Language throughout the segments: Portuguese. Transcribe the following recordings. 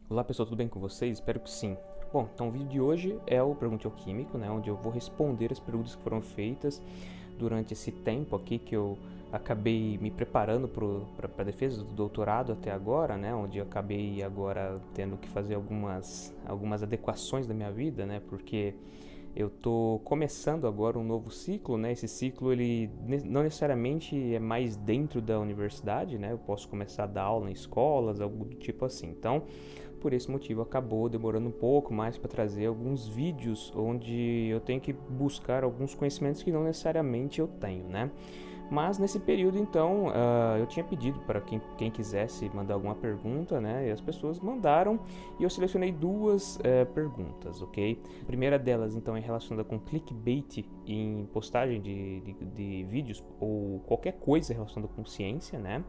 Olá pessoal, tudo bem com vocês? Espero que sim. Bom, então o vídeo de hoje é o Pergunte ao Químico, né, onde eu vou responder as perguntas que foram feitas durante esse tempo aqui que eu acabei me preparando para a defesa do doutorado até agora, né, onde eu acabei agora tendo que fazer algumas adequações da minha vida, né, porque eu tô começando agora um novo ciclo, né? Esse ciclo ele não necessariamente é mais dentro da universidade, né? Eu posso começar a dar aula em escolas, algo do tipo assim. Então, por esse motivo acabou demorando um pouco mais para trazer alguns vídeos onde eu tenho que buscar alguns conhecimentos que não necessariamente eu tenho, né? Mas nesse período, então, eu tinha pedido para quem quisesse mandar alguma pergunta, né? E as pessoas mandaram e eu selecionei duas perguntas, ok? A primeira delas, então, é relacionada com clickbait em postagem de vídeos ou qualquer coisa relacionada com ciência, né?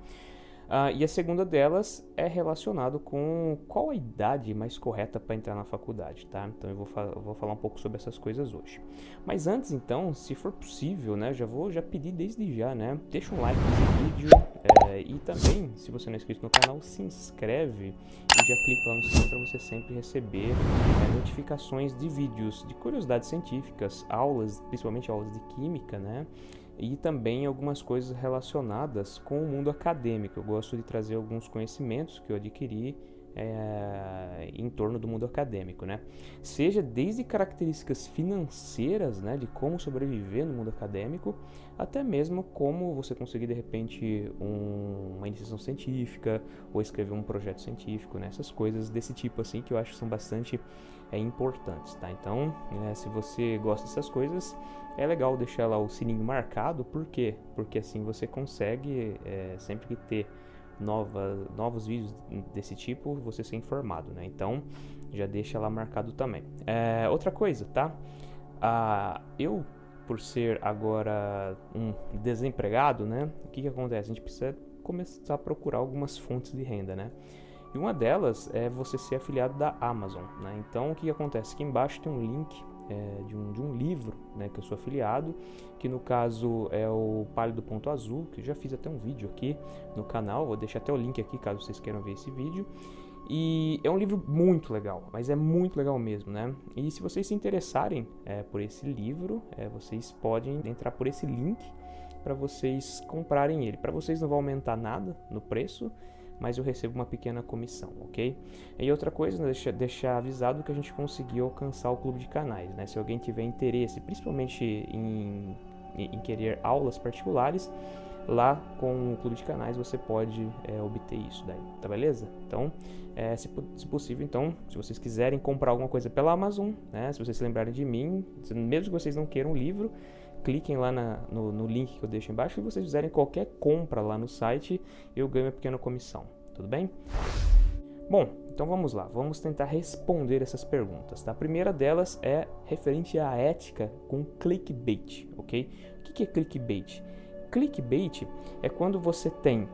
E a segunda delas é relacionado com qual a idade mais correta para entrar na faculdade, tá? Então eu vou falar um pouco sobre essas coisas hoje. Mas antes, então, se for possível, né, já pedir desde já, né? Deixa um like nesse vídeo e também, se você não é inscrito no canal, se inscreve e já clica lá no sininho para você sempre receber notificações de vídeos de curiosidades científicas, aulas, principalmente aulas de química, né? E também algumas coisas relacionadas com o mundo acadêmico. Eu gosto de trazer alguns conhecimentos que eu adquiri em torno do mundo acadêmico, né? Seja desde características financeiras, né, de como sobreviver no mundo acadêmico, até mesmo como você conseguir de repente uma iniciação científica ou escrever um projeto científico, né? Essas coisas desse tipo assim que eu acho que são bastante importantes, tá? Então, se você gosta dessas coisas, é legal deixar lá o sininho marcado, por quê? Porque assim você consegue, sempre que ter novos vídeos desse tipo, você ser informado, né? Então, já deixa lá marcado também. Outra coisa, tá? Eu, por ser agora um desempregado, né? O que acontece? A gente precisa começar a procurar algumas fontes de renda, né? E uma delas é você ser afiliado da Amazon, né? Então, o que acontece? Aqui embaixo tem um link de um livro, né, que eu sou afiliado, que no caso é o Pálido Ponto Azul, que eu já fiz até um vídeo aqui no canal, vou deixar até o link aqui caso vocês queiram ver esse vídeo. E é um livro muito legal, mas é muito legal mesmo, né? E se vocês se interessarem por esse livro, vocês podem entrar por esse link para vocês comprarem ele. Para vocês não vai aumentar nada no preço, mas eu recebo uma pequena comissão, ok? E outra coisa, né, deixar avisado que a gente conseguiu alcançar o clube de canais, né? Se alguém tiver interesse, principalmente em querer aulas particulares, lá com o clube de canais você pode obter isso daí, tá beleza? Então, se possível, então, se vocês quiserem comprar alguma coisa pela Amazon, né? Se vocês se lembrarem de mim, mesmo que vocês não queiram um livro, cliquem lá no link que eu deixo embaixo e vocês fizerem qualquer compra lá no site, eu ganho uma pequena comissão, tudo bem? Bom, então vamos lá, vamos tentar responder essas perguntas, tá? A primeira delas é referente à ética com clickbait, ok? O que é clickbait? Clickbait é quando você tem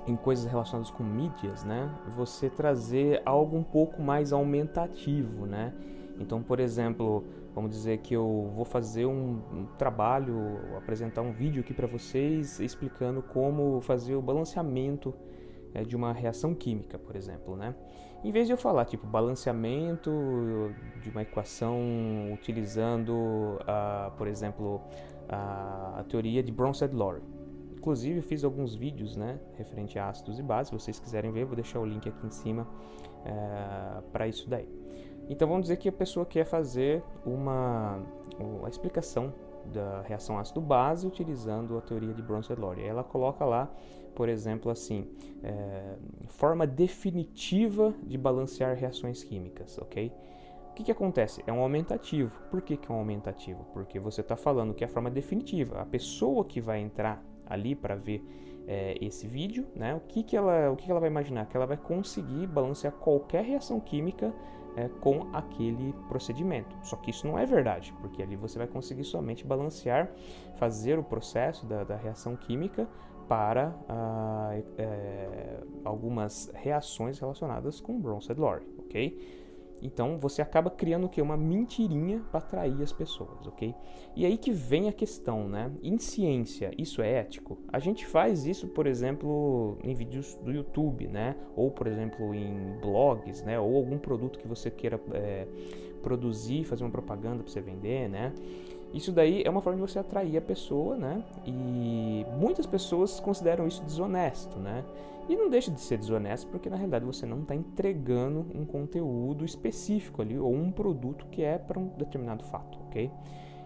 em coisas relacionadas com mídias, né? Você trazer algo um pouco mais aumentativo, né? Então, por exemplo, vamos dizer que eu vou fazer um trabalho, apresentar um vídeo aqui para vocês explicando como fazer o balanceamento de uma reação química, por exemplo, né? Em vez de eu falar tipo balanceamento de uma equação utilizando, por exemplo, a teoria de Bronsted-Lowry. Inclusive eu fiz alguns vídeos, né, referente a ácidos e bases. Se vocês quiserem ver, eu vou deixar o link aqui em cima para isso daí. Então vamos dizer que a pessoa quer fazer a explicação da reação ácido-base utilizando a teoria de Bronsted-Lowry. Ela coloca lá, por exemplo, assim, forma definitiva de balancear reações químicas, ok? O que acontece? É um aumentativo. Por que é um aumentativo? Porque você está falando que é a forma definitiva. A pessoa que vai entrar ali para ver esse vídeo, né? O que ela vai imaginar? Que ela vai conseguir balancear qualquer reação química com aquele procedimento. Só que isso não é verdade, porque ali você vai conseguir somente balancear, fazer o processo da reação química para algumas reações relacionadas com Bronsted-Lowry, ok? Então você acaba criando o quê? Uma mentirinha para atrair as pessoas, ok? E aí que vem a questão, né? Em ciência, isso é ético? A gente faz isso, por exemplo, em vídeos do YouTube, né? Ou, por exemplo, em blogs, né? Ou algum produto que você queira produzir, fazer uma propaganda para você vender, né? Isso daí é uma forma de você atrair a pessoa, né? E muitas pessoas consideram isso desonesto, né? E não deixa de ser desonesto porque na realidade você não está entregando um conteúdo específico ali ou um produto que é para um determinado fato, ok?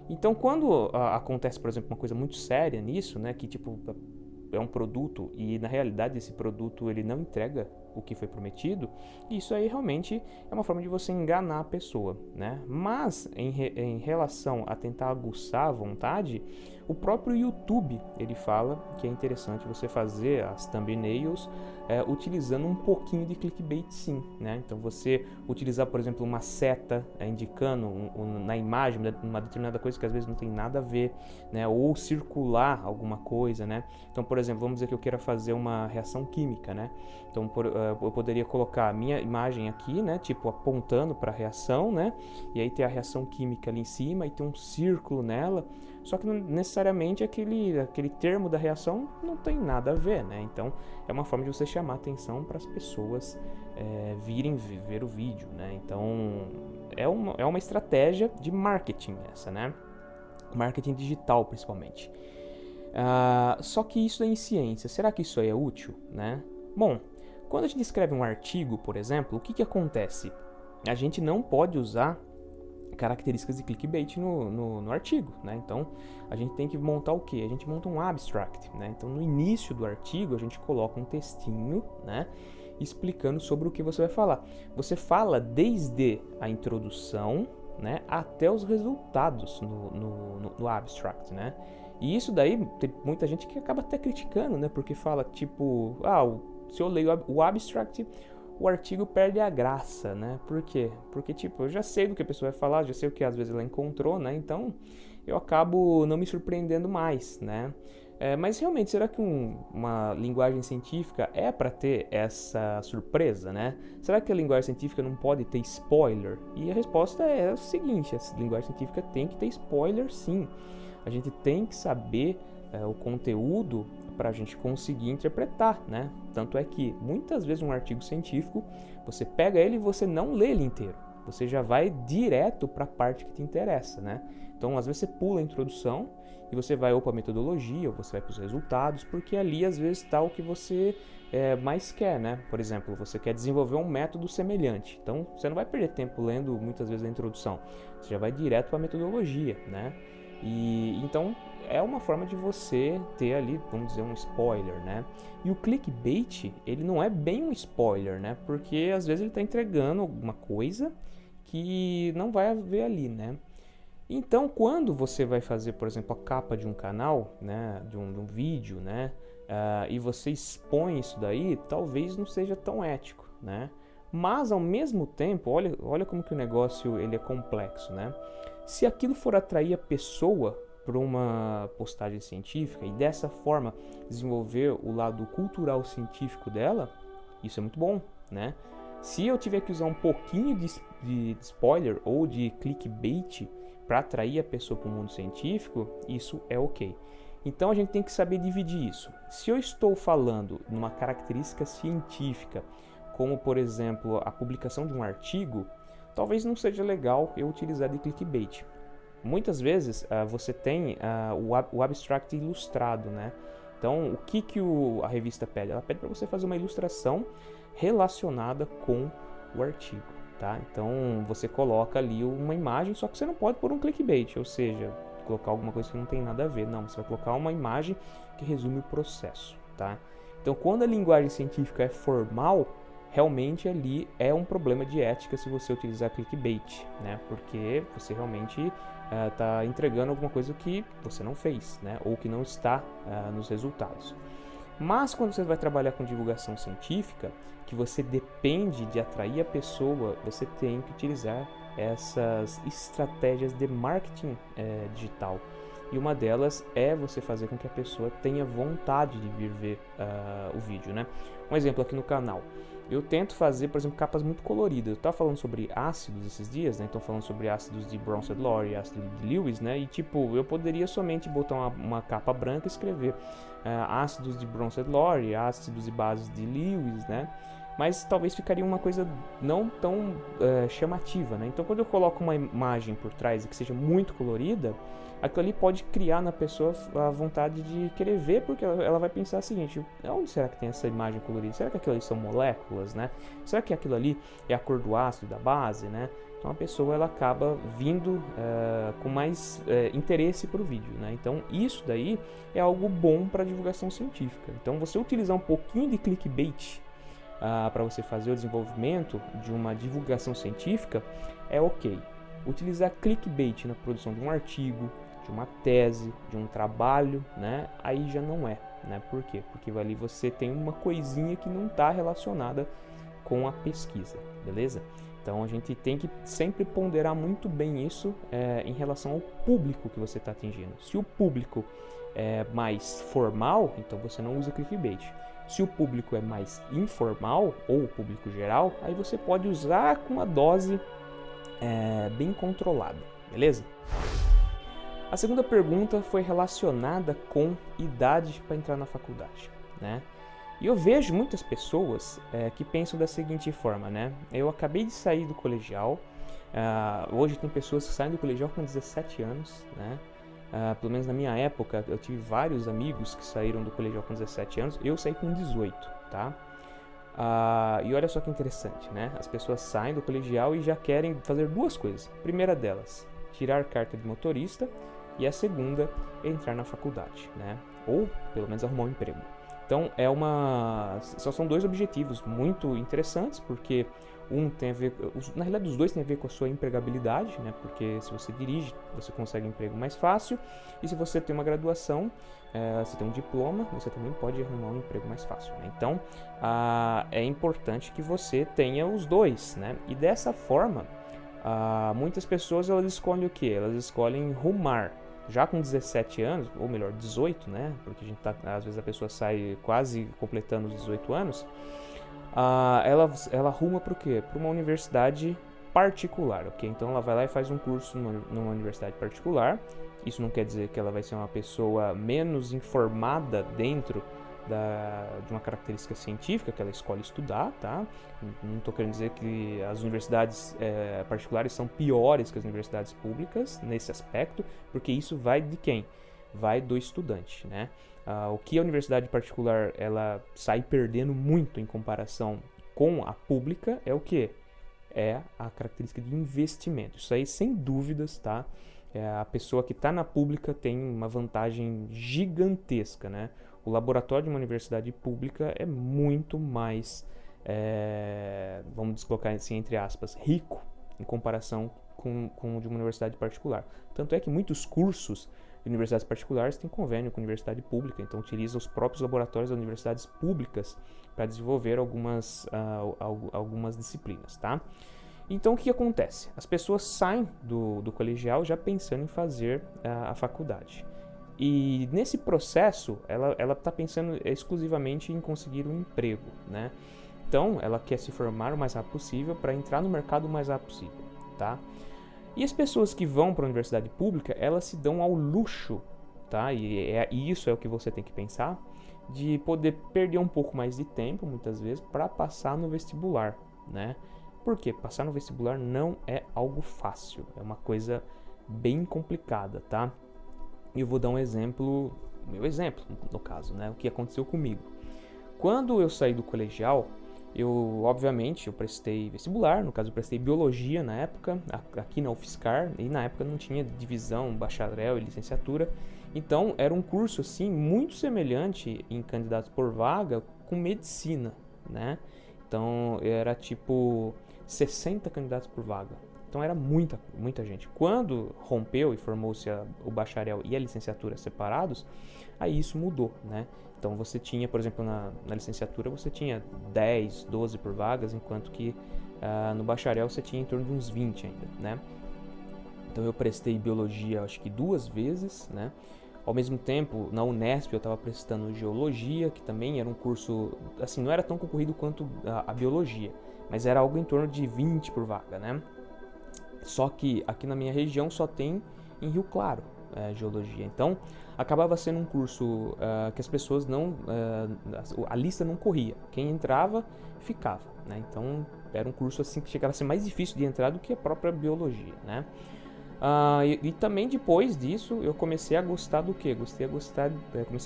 Então quando acontece, por exemplo, uma coisa muito séria nisso, né? Que tipo é um produto e na realidade esse produto ele não entrega o que foi prometido, isso aí realmente é uma forma de você enganar a pessoa, né? Mas em relação a tentar aguçar a vontade, o próprio YouTube ele fala que é interessante você fazer as thumbnails utilizando um pouquinho de clickbait, sim, né? Então você utilizar, por exemplo, uma seta indicando na imagem uma determinada coisa que às vezes não tem nada a ver, né? Ou circular alguma coisa, né? Então, por exemplo, vamos dizer que eu queira fazer uma reação química, né? Então eu poderia colocar a minha imagem aqui, né? Tipo apontando para a reação, né? E aí ter a reação química ali em cima e ter um círculo nela. Só que não necessariamente aquele termo da reação não tem nada a ver, né? Então é uma forma de você chamar atenção para as pessoas virem ver o vídeo, né? Então é uma estratégia de marketing essa, né? Marketing digital principalmente. Só que isso é em ciência. Será que isso aí é útil, né? Bom, quando a gente escreve um artigo, por exemplo, o que acontece? A gente não pode usar características de clickbait no artigo, né? Então a gente tem que montar o quê? A gente monta um abstract, né? Então no início do artigo a gente coloca um textinho, né? Explicando sobre o que você vai falar. Você fala desde a introdução, né? Até os resultados no abstract, né? E isso daí tem muita gente que acaba até criticando, né? Porque fala tipo, se eu leio o abstract, o artigo perde a graça, né? Por quê? Porque, tipo, eu já sei do que a pessoa vai falar, já sei o que às vezes ela encontrou, né? Então, eu acabo não me surpreendendo mais, né? Mas realmente, será que uma linguagem científica é para ter essa surpresa, né? Será que a linguagem científica não pode ter spoiler? E a resposta é a seguinte: a linguagem científica tem que ter spoiler, sim. A gente tem que saber o conteúdo para a gente conseguir interpretar, né? Tanto é que muitas vezes um artigo científico, você pega ele e você não lê ele inteiro. Você já vai direto para a parte que te interessa, né? Então, às vezes você pula a introdução e você vai ou para a metodologia ou você vai para os resultados, porque ali às vezes está o que você mais quer, né? Por exemplo, você quer desenvolver um método semelhante. Então, você não vai perder tempo lendo muitas vezes a introdução. Você já vai direto para a metodologia, né? E então é uma forma de você ter ali, vamos dizer, um spoiler, né? E o clickbait, ele não é bem um spoiler, né? Porque às vezes ele está entregando alguma coisa que não vai haver ali, né? Então, quando você vai fazer, por exemplo, a capa de um canal, né? De um vídeo, né? E você expõe isso daí, talvez não seja tão ético, né? Mas, ao mesmo tempo, olha como que o negócio ele é complexo, né? Se aquilo for atrair a pessoa para uma postagem científica e dessa forma desenvolver o lado cultural científico dela, isso é muito bom, né? Se eu tiver que usar um pouquinho de spoiler ou de clickbait para atrair a pessoa para o mundo científico, isso é ok. Então a gente tem que saber dividir isso. Se eu estou falando numa característica científica, como por exemplo a publicação de um artigo, talvez não seja legal eu utilizar de clickbait. Muitas vezes você tem o abstract ilustrado, né? Então, o que a revista pede? Ela pede para você fazer uma ilustração relacionada com o artigo, tá? Então, você coloca ali uma imagem, só que você não pode pôr um clickbait, ou seja, colocar alguma coisa que não tem nada a ver. Não, você vai colocar uma imagem que resume o processo, tá? Então, quando a linguagem científica é formal, realmente ali é um problema de ética se você utilizar clickbait, né? Porque você realmente está entregando alguma coisa que você não fez, né? Ou que não está nos resultados. Mas quando você vai trabalhar com divulgação científica, que você depende de atrair a pessoa, você tem que utilizar essas estratégias de marketing digital. e uma delas é você fazer com que a pessoa tenha vontade de vir ver o vídeo, né? Um exemplo aqui no canal. Eu tento fazer, por exemplo, capas muito coloridas. Eu estava falando sobre ácidos esses dias, né? Então falando sobre ácidos de Bronzed Lore e ácido de Lewis, né? E tipo, eu poderia somente botar uma capa branca e escrever ácidos de Bronzed Lore, ácidos e bases de Lewis, né? Mas talvez ficaria uma coisa não tão chamativa, né? Então quando eu coloco uma imagem por trás e que seja muito colorida, aquilo ali pode criar na pessoa a vontade de querer ver, porque ela vai pensar o seguinte: onde será que tem essa imagem colorida? Será que aquilo ali são moléculas, né? Será que aquilo ali é a cor do ácido da base, né? Então a pessoa ela acaba vindo com mais interesse para o vídeo, né? Então isso daí é algo bom para divulgação científica. Então você utilizar um pouquinho de clickbait para você fazer o desenvolvimento de uma divulgação científica é ok. Utilizar clickbait na produção de um artigo, de uma tese, de um trabalho, né? Aí já não é, né? Por quê? Porque ali você tem uma coisinha que não está relacionada com a pesquisa, beleza? Então a gente tem que sempre ponderar muito bem isso em relação ao público que você está atingindo. Se o público é mais formal, então você não usa clickbait. Se o público é mais informal, ou o público geral, aí você pode usar com uma dose bem controlada, beleza? A segunda pergunta foi relacionada com idade para entrar na faculdade, né? E eu vejo muitas pessoas que pensam da seguinte forma, né? Eu acabei de sair do colegial, hoje tem pessoas que saem do colegial com 17 anos, né? Pelo menos na minha época, eu tive vários amigos que saíram do colegial com 17 anos, eu saí com 18, tá? E olha só que interessante, né? As pessoas saem do colegial e já querem fazer duas coisas. A primeira delas, tirar carta de motorista, e a segunda, entrar na faculdade, né? Ou pelo menos arrumar um emprego. Então são dois objetivos muito interessantes, porque um tem a ver, na realidade os dois tem a ver com a sua empregabilidade, né? Porque se você dirige, você consegue um emprego mais fácil, e se você tem uma graduação, você tem um diploma, você também pode arrumar um emprego mais fácil, né? Então é importante que você tenha os dois, né? E dessa forma, muitas pessoas elas escolhem o que? Elas escolhem rumar. Já com 17 anos, ou melhor, 18, né? Porque às vezes a pessoa sai quase completando os 18 anos. Ela arruma para o quê? Para uma universidade particular, ok? Então ela vai lá e faz um curso numa universidade particular. Isso não quer dizer que ela vai ser uma pessoa menos informada dentro de uma característica científica que ela escolhe estudar, tá? Não estou querendo dizer que as universidades particulares são piores que as universidades públicas nesse aspecto, porque isso vai de quem? Vai do estudante, né? O que a universidade particular ela sai perdendo muito em comparação com a pública é o que? É a característica de investimento. Isso aí, sem dúvidas, tá? A pessoa que está na pública tem uma vantagem gigantesca, né? O laboratório de uma universidade pública é muito mais, vamos colocar assim entre aspas, rico em comparação com o de uma universidade particular. Tanto é que muitos cursos de universidades particulares têm convênio com a universidade pública, então utilizam os próprios laboratórios das universidades públicas para desenvolver algumas disciplinas, tá? Então o que acontece? As pessoas saem do colegial já pensando em fazer a faculdade. E nesse processo, ela está pensando exclusivamente em conseguir um emprego, né? Então, ela quer se formar o mais rápido possível para entrar no mercado o mais rápido possível, tá? E as pessoas que vão para a universidade pública, elas se dão ao luxo, tá? E isso é o que você tem que pensar, de poder perder um pouco mais de tempo, muitas vezes, para passar no vestibular, né? Porque passar no vestibular não é algo fácil, é uma coisa bem complicada, tá? E eu vou dar um exemplo, meu exemplo no caso, né? O que aconteceu comigo. Quando eu saí do colegial, obviamente, eu prestei vestibular, no caso eu prestei biologia na época, aqui na UFSCar, e na época não tinha divisão, bacharel e licenciatura, então era um curso assim muito semelhante em candidatos por vaga com medicina, né? Então era tipo 60 candidatos por vaga. Então era muita gente. Quando rompeu e formou-se o bacharel e a licenciatura separados, aí isso mudou, né? Então você tinha, por exemplo, na licenciatura você tinha 10, 12 por vagas, enquanto que no bacharel você tinha em torno de uns 20 ainda, né? Então eu prestei biologia, acho que 2 vezes, né? Ao mesmo tempo, na Unesp eu estava prestando geologia, que também era um curso, assim, não era tão concorrido quanto a biologia, mas era algo em torno de 20 por vaga, né? Só que aqui na minha região só tem em Rio Claro geologia. Então acabava sendo um curso que as pessoas não, a lista não corria. Quem entrava ficava, né? Então era um curso assim que chegava a ser mais difícil de entrar do que a própria biologia, né? E também depois disso eu comecei a gostar do quê? Comecei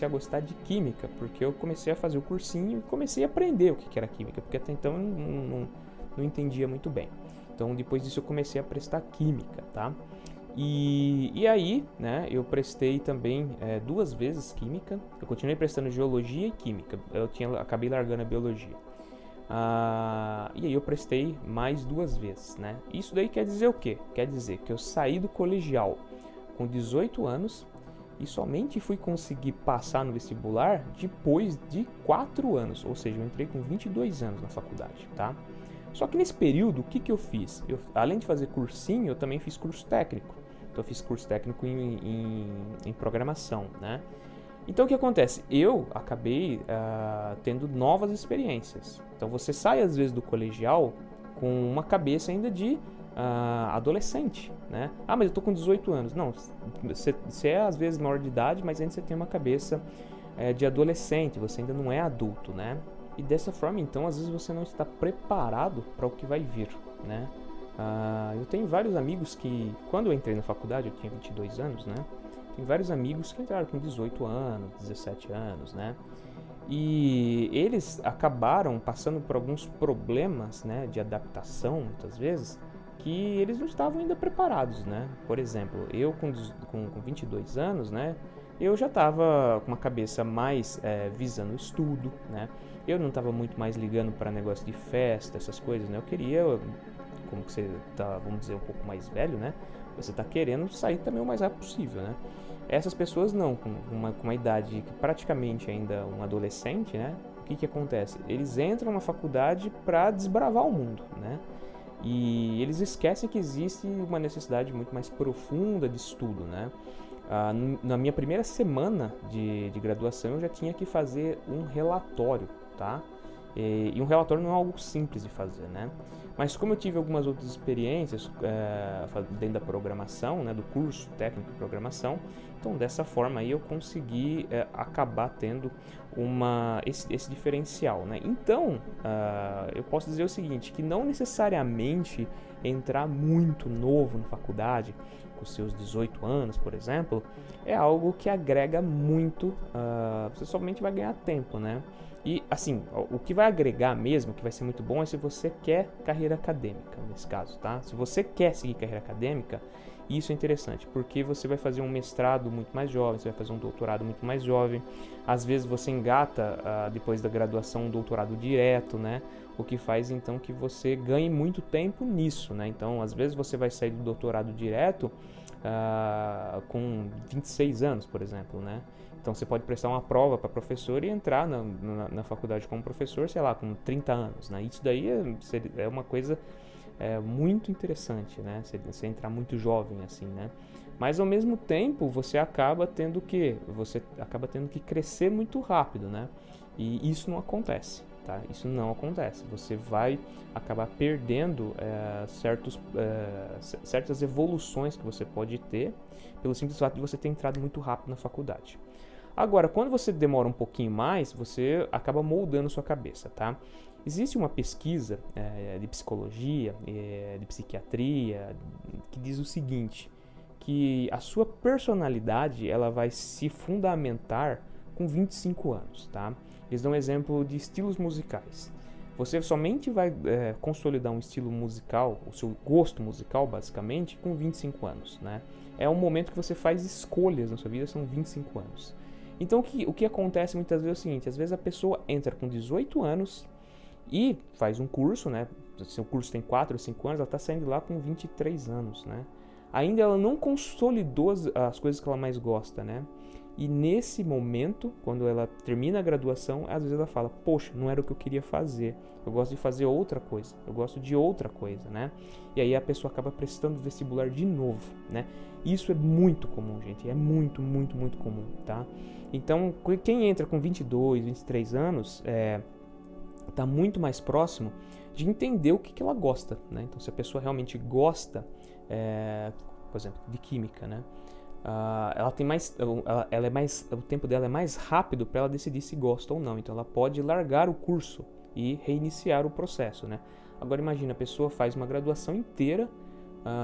a gostar de química, porque eu comecei a fazer o cursinho e comecei a aprender o que era química, porque até então eu não entendia muito bem. Então depois disso eu comecei a prestar química, tá? E aí, né, eu prestei também 2 vezes química. Eu continuei prestando geologia e química. Acabei largando a biologia. E aí eu prestei mais 2 vezes, né? Isso daí quer dizer o quê? Quer dizer que eu saí do colegial com 18 anos e somente fui conseguir passar no vestibular depois de 4 anos. Ou seja, eu entrei com 22 anos na faculdade, tá? Só que nesse período, o que eu fiz? Além de fazer cursinho, eu também fiz curso técnico. Então eu fiz curso técnico em programação, né? Então o que acontece? Eu acabei tendo novas experiências. Então você sai às vezes do colegial com uma cabeça ainda de adolescente, né? Mas eu tô com 18 anos. Não, você é às vezes maior de idade, mas ainda você tem uma cabeça de adolescente, você ainda não é adulto, né? E dessa forma, então, às vezes você não está preparado para o que vai vir, né? Eu tenho vários amigos que, quando eu entrei na faculdade, eu tinha 22 anos, né? Tem vários amigos que entraram com 18 anos, 17 anos, né? E eles acabaram passando por alguns problemas, né, de adaptação, muitas vezes, que eles não estavam ainda preparados, né? Por exemplo, eu com 22 anos, né, eu já estava com uma cabeça mais visando o estudo, né? Eu não estava muito mais ligando para negócio de festa, essas coisas, né? Eu queria, como que você tá, vamos dizer, um pouco mais velho, né? Você está querendo sair também o mais rápido possível, né? Essas pessoas não, com uma idade que praticamente ainda um adolescente, né? O que acontece? Eles entram na faculdade para desbravar o mundo, né? E eles esquecem que existe uma necessidade muito mais profunda de estudo, né? Na minha primeira semana de graduação eu já tinha que fazer um relatório, tá? E um relatório não é algo simples de fazer, né? Mas como eu tive algumas outras experiências dentro da programação, né, do curso técnico de programação, então dessa forma aí eu consegui acabar tendo esse diferencial, né? Então eu posso dizer o seguinte, que não necessariamente entrar muito novo na faculdade, com seus 18 anos, por exemplo, é algo que agrega muito, você somente vai ganhar tempo, né? E assim, o que vai agregar mesmo, que vai ser muito bom, é se você quer carreira acadêmica, nesse caso, tá? Se você quer seguir carreira acadêmica, isso é interessante, porque você vai fazer um mestrado muito mais jovem, você vai fazer um doutorado muito mais jovem, às vezes você engata, depois da graduação, um doutorado direto, né? O que faz então que você ganhe muito tempo nisso, né? Então, às vezes você vai sair do doutorado direto com 26 anos, por exemplo, né? Então você pode prestar uma prova para professor e entrar na faculdade como professor, sei lá, com 30 anos, né? Isso daí é uma coisa muito interessante, né? Você entrar muito jovem assim, né? Mas ao mesmo tempo você acaba tendo que crescer muito rápido, né? E isso não acontece, tá? Isso não acontece. Você vai acabar perdendo certas evoluções que você pode ter pelo simples fato de você ter entrado muito rápido na faculdade. Agora, quando você demora um pouquinho mais, você acaba moldando sua cabeça, tá? Existe uma pesquisa de psicologia, de psiquiatria, que diz o seguinte, que a sua personalidade ela vai se fundamentar com 25 anos, tá? Eles dão um exemplo de estilos musicais. Você somente vai consolidar um estilo musical, o seu gosto musical, basicamente, com 25 anos, né? É um momento que você faz escolhas na sua vida, são 25 anos. Então, o que acontece muitas vezes é o seguinte, às vezes a pessoa entra com 18 anos e faz um curso, né? Se o curso tem 4 ou 5 anos, ela está saindo lá com 23 anos, né? Ainda ela não consolidou as coisas que ela mais gosta, né? E nesse momento, quando ela termina a graduação, às vezes ela fala, poxa, não era o que eu queria fazer, eu gosto de fazer outra coisa, eu gosto de outra coisa, né? E aí a pessoa acaba prestando vestibular de novo, né? Isso é muito comum, gente, é muito, muito, muito comum, tá? Então, quem entra com 22, 23 anos, tá muito mais próximo de entender o que ela gosta, né? Então, se a pessoa realmente gosta, por exemplo, de química, né? Ela tem mais, ela é mais, o tempo dela é mais rápido para ela decidir se gosta ou não. Então, ela pode largar o curso e reiniciar o processo, né? Agora, imagina, a pessoa faz uma graduação inteira,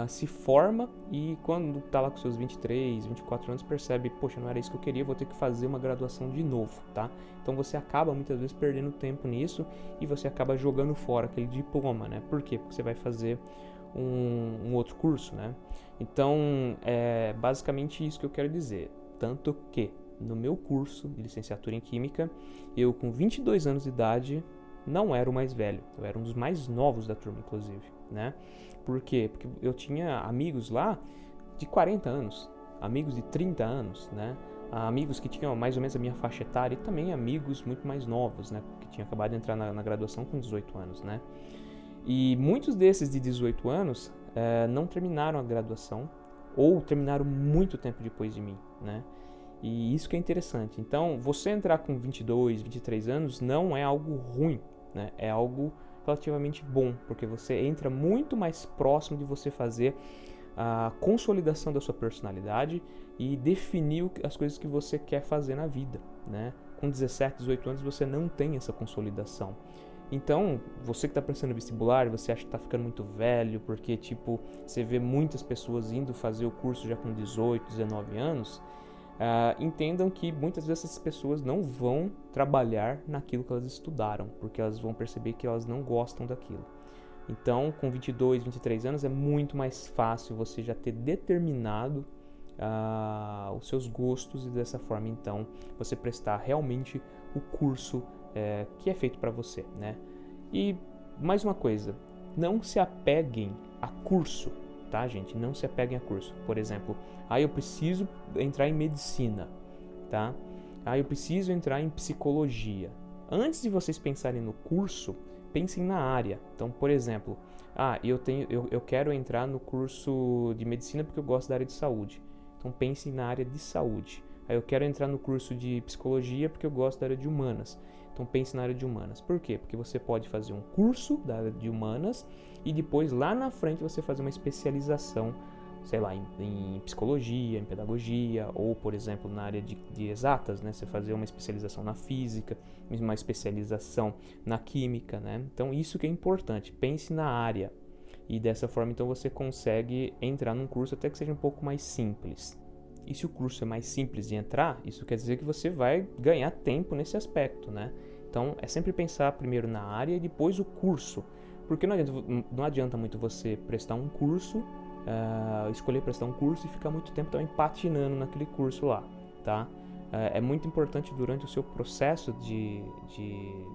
se forma e quando está lá com seus 23, 24 anos percebe, poxa, não era isso que eu queria, vou ter que fazer uma graduação de novo, tá? Então você acaba muitas vezes perdendo tempo nisso e você acaba jogando fora aquele diploma, né? Por quê? Porque você vai fazer um outro curso, né? Então, é basicamente isso que eu quero dizer. Tanto que no meu curso de licenciatura em Química, eu com 22 anos de idade não era o mais velho, eu era um dos mais novos da turma, inclusive, né? Por quê? Porque eu tinha amigos lá de 40 anos, amigos de 30 anos, né? Amigos que tinham mais ou menos a minha faixa etária e também amigos muito mais novos, né? Que tinham acabado de entrar na graduação com 18 anos, né? E muitos desses de 18 anos não terminaram a graduação ou terminaram muito tempo depois de mim, né? E isso que é interessante. Então, você entrar com 22, 23 anos não é algo ruim, né? É algo relativamente bom, porque você entra muito mais próximo de você fazer a consolidação da sua personalidade e definir as coisas que você quer fazer na vida, né? Com 17, 18 anos você não tem essa consolidação. Então, você que está prestando vestibular, você acha que está ficando muito velho, porque tipo, você vê muitas pessoas indo fazer o curso já com 18, 19 anos, entendam que muitas vezes essas pessoas não vão trabalhar naquilo que elas estudaram, porque elas vão perceber que elas não gostam daquilo. Então, com 22, 23 anos é muito mais fácil você já ter determinado os seus gostos e dessa forma, então, você prestar realmente o curso que é feito para você, né? E mais uma coisa, não se apeguem a curso, tá, gente? Não se apeguem a curso. Por exemplo, eu preciso entrar em medicina, tá? Eu preciso entrar em psicologia. Antes de vocês pensarem no curso, pensem na área. Então, por exemplo, eu quero entrar no curso de medicina porque eu gosto da área de saúde. Então, pensem na área de saúde. Eu quero entrar no curso de psicologia porque eu gosto da área de humanas. Então pense na área de humanas. Por quê? Porque você pode fazer um curso da área de humanas e depois lá na frente você fazer uma especialização, sei lá, em psicologia, em pedagogia, ou por exemplo na área de exatas, né? Você fazer uma especialização na física, uma especialização na química, né? Então isso que é importante, pense na área. E dessa forma então você consegue entrar num curso até que seja um pouco mais simples. E se o curso é mais simples de entrar, isso quer dizer que você vai ganhar tempo nesse aspecto, né? Então, é sempre pensar primeiro na área e depois o curso. Porque não adianta muito você prestar um curso, escolher prestar um curso e ficar muito tempo também patinando naquele curso lá, tá? É muito importante durante o seu processo de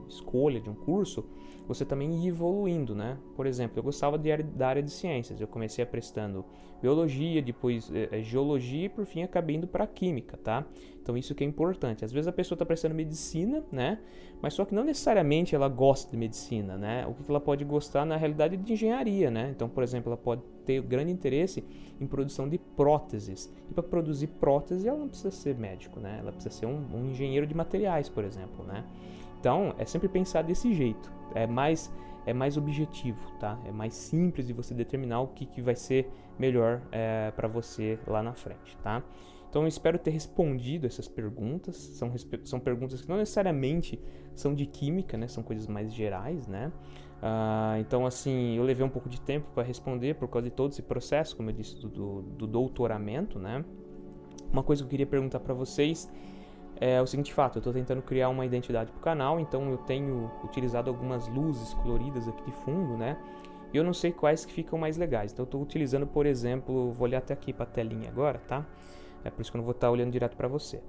escolha de um curso, você também ir evoluindo, né? Por exemplo, eu gostava da área de ciências, eu comecei prestando biologia, depois geologia e por fim acabei indo para química, tá? Então isso que é importante. Às vezes a pessoa está prestando medicina, né? Mas só que não necessariamente ela gosta de medicina, né? O que ela pode gostar na realidade é de engenharia, né? Então, por exemplo, ela pode ter grande interesse em produção de próteses. E para produzir prótese ela não precisa ser médico, né? Ela precisa ser um engenheiro de materiais, por exemplo, né? Então, é sempre pensar desse jeito. É mais objetivo, tá? É mais simples de você determinar o que vai ser melhor para você lá na frente, tá? Então, eu espero ter respondido essas perguntas. São perguntas que não necessariamente são de química, né? São coisas mais gerais, né? Então, assim, eu levei um pouco de tempo para responder por causa de todo esse processo, como eu disse, do doutoramento, né? Uma coisa que eu queria perguntar para vocês é o seguinte fato: eu estou tentando criar uma identidade para o canal, então eu tenho utilizado algumas luzes coloridas aqui de fundo, né? E eu não sei quais que ficam mais legais, então eu estou utilizando, por exemplo, vou olhar até aqui para a telinha agora, tá? É por isso que eu não vou estar olhando direto para você.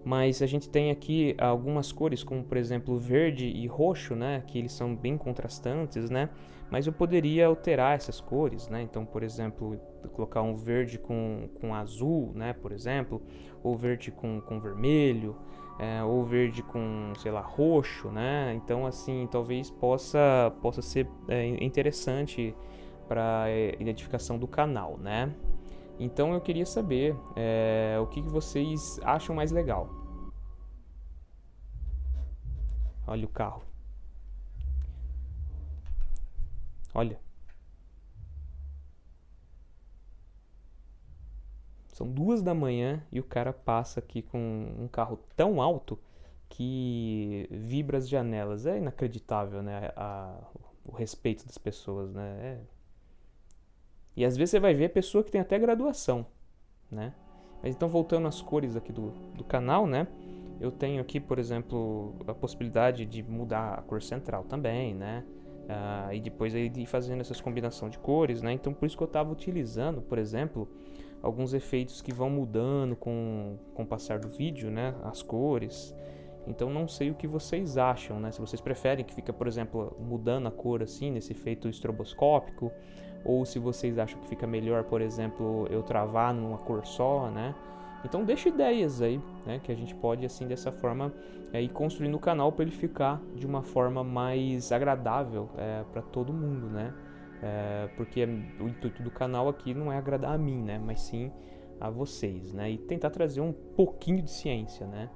Mas a gente tem aqui algumas cores, como por exemplo verde e roxo, né, que eles são bem contrastantes, né, mas eu poderia alterar essas cores, né, então por exemplo, colocar um verde com azul, né, por exemplo, ou verde com vermelho, ou verde com, sei lá, roxo, né, então assim, talvez possa ser interessante para a identificação do canal, né. Então eu queria saber o que vocês acham mais legal. Olha o carro. Olha. São 2 da manhã e o cara passa aqui com um carro tão alto que vibra as janelas. É inacreditável, né? O respeito das pessoas, né? E às vezes você vai ver pessoa que tem até graduação, né? Mas então, voltando às cores aqui do canal, né? Eu tenho aqui, por exemplo, a possibilidade de mudar a cor central também, né? E depois aí de ir fazendo essas combinações de cores, né? Então, por isso que eu estava utilizando, por exemplo, alguns efeitos que vão mudando com o passar do vídeo, né? As cores. Então, não sei o que vocês acham, né? Se vocês preferem que fica, por exemplo, mudando a cor assim, nesse efeito estroboscópico, ou se vocês acham que fica melhor, por exemplo, eu travar numa cor só, né? Então deixa ideias aí, né? Que a gente pode, assim, dessa forma, ir construindo o canal para ele ficar de uma forma mais agradável para todo mundo, né? Porque o intuito do canal aqui não é agradar a mim, né? Mas sim a vocês, né? E tentar trazer um pouquinho de ciência, né?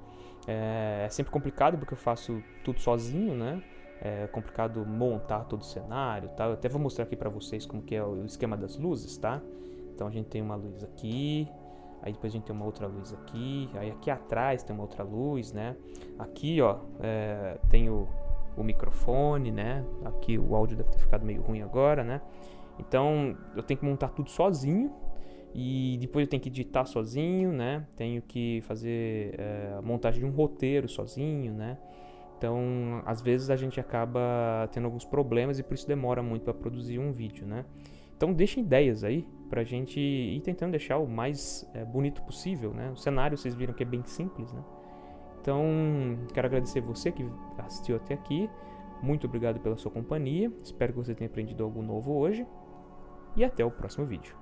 É sempre complicado porque eu faço tudo sozinho, né? É complicado montar todo o cenário, tá? Eu até vou mostrar aqui pra vocês como que é o esquema das luzes, tá? Então a gente tem uma luz aqui, aí depois a gente tem uma outra luz aqui, aí aqui atrás tem uma outra luz, né? Aqui, ó, tem o microfone, né? Aqui o áudio deve ter ficado meio ruim agora, né? Então eu tenho que montar tudo sozinho e depois eu tenho que editar sozinho, né? Tenho que fazer a montagem de um roteiro sozinho, né? Então, às vezes a gente acaba tendo alguns problemas e por isso demora muito para produzir um vídeo, né? Então, deixem ideias aí pra gente ir tentando deixar o mais bonito possível, né? O cenário vocês viram que é bem simples, né? Então, quero agradecer você que assistiu até aqui. Muito obrigado pela sua companhia. Espero que você tenha aprendido algo novo hoje. E até o próximo vídeo.